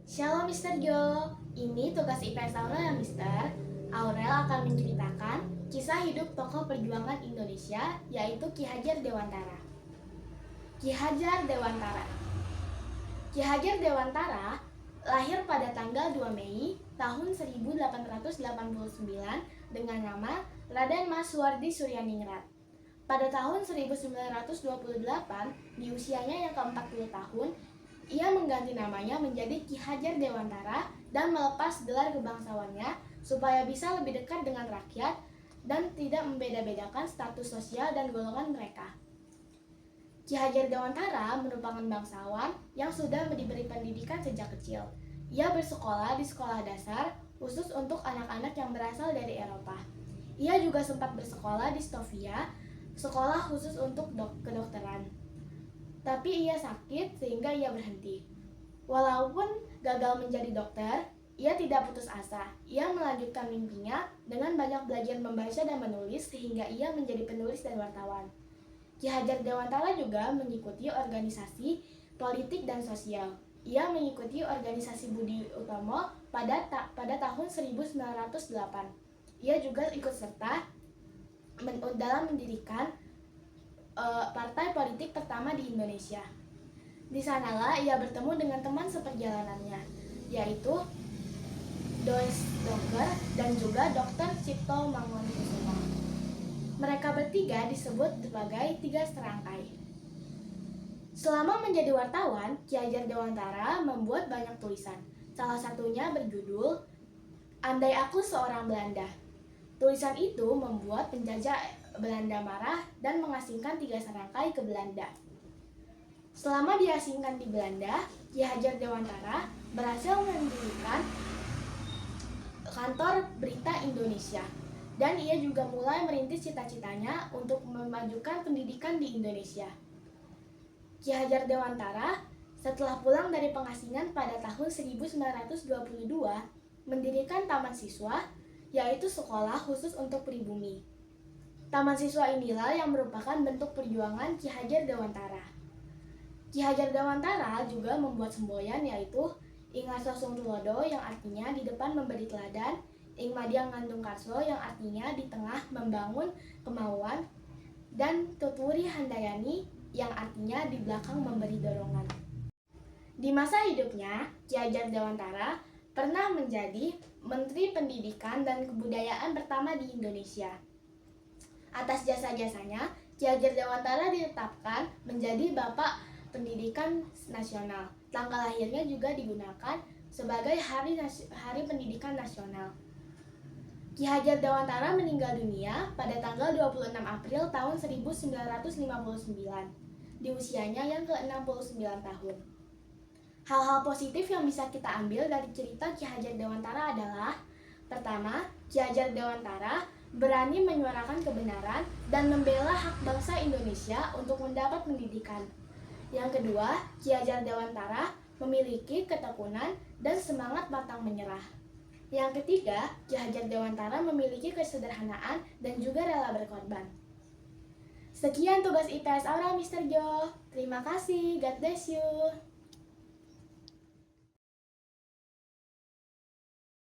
Shalom Mister Jo, ini tugas IPS Aurel ya Mister. Aurel akan menceritakan kisah hidup tokoh perjuangan Indonesia yaitu Ki Hajar Dewantara. Ki Hajar Dewantara Ki Hajar Dewantara lahir pada tanggal 2 Mei tahun 1889 dengan nama Raden Mas Suwardi Suryaningrat. Pada tahun 1928, di usianya yang ke-40 tahun, ia mengganti namanya menjadi Ki Hajar Dewantara dan melepas gelar kebangsawannya supaya bisa lebih dekat dengan rakyat dan tidak membeda-bedakan status sosial dan golongan mereka. Ki Hajar Dewantara merupakan bangsawan yang sudah diberi pendidikan sejak kecil. Ia bersekolah di sekolah dasar khusus untuk anak-anak yang berasal dari Eropa. Ia juga sempat bersekolah di Stovia, sekolah khusus untuk kedokteran. Tapi ia sakit sehingga ia berhenti. Walaupun gagal menjadi dokter, ia tidak putus asa. Ia melanjutkan mimpinya dengan banyak belajar membaca dan menulis sehingga ia menjadi penulis dan wartawan. Ki Hajar Dewantara juga mengikuti organisasi politik dan sosial. Ia mengikuti organisasi Budi Utomo pada tahun 1908. Ia juga ikut serta dalam mendirikan partai politik pertama di Indonesia. Di sanalah ia bertemu dengan teman seperjalanannya, yaitu Does Doker dan juga Dr. Cipto Mangunkusumo. Mereka bertiga disebut sebagai tiga serangkai. Selama menjadi wartawan, Ki Hajar Dewantara membuat banyak tulisan. Salah satunya berjudul Andai Aku Seorang Belanda. Tulisan itu membuat penjajah Belanda marah dan mengasingkan tiga serangkai ke Belanda. Selama diasingkan di Belanda, Ki Hajar Dewantara berhasil mendirikan kantor Berita Indonesia dan ia juga mulai merintis cita-citanya untuk memajukan pendidikan di Indonesia. Ki Hajar Dewantara setelah pulang dari pengasingan pada tahun 1922 mendirikan Taman Siswa, yaitu sekolah khusus untuk pribumi. Taman Siswa inilah yang merupakan bentuk perjuangan Ki Hajar Dewantara. Ki Hajar Dewantara juga membuat semboyan yaitu Ing Ngasosung Tulodo yang artinya di depan memberi teladan, Ing Madiang Ngandung Karso yang artinya di tengah membangun kemauan, dan Tutwuri Handayani yang artinya di belakang memberi dorongan. Di masa hidupnya, Ki Hajar Dewantara pernah menjadi Menteri Pendidikan dan Kebudayaan pertama di Indonesia. Atas jasa-jasanya, Ki Hajar Dewantara ditetapkan menjadi Bapak Pendidikan Nasional. Tanggal lahirnya juga digunakan sebagai Hari Pendidikan Nasional. Ki Hajar Dewantara meninggal dunia pada tanggal 26 April tahun 1959 di usianya yang ke-69 tahun. Hal-hal positif yang bisa kita ambil dari cerita Ki Hajar Dewantara adalah: pertama, Ki Hajar Dewantara berani menyuarakan kebenaran dan membela hak bangsa Indonesia untuk mendapat pendidikan. Yang kedua, Ki Hajar Dewantara memiliki ketekunan dan semangat pantang menyerah. Yang ketiga, Ki Hajar Dewantara memiliki kesederhanaan dan juga rela berkorban. Sekian tugas IPS Aura Mister Jo. Terima kasih. God bless you.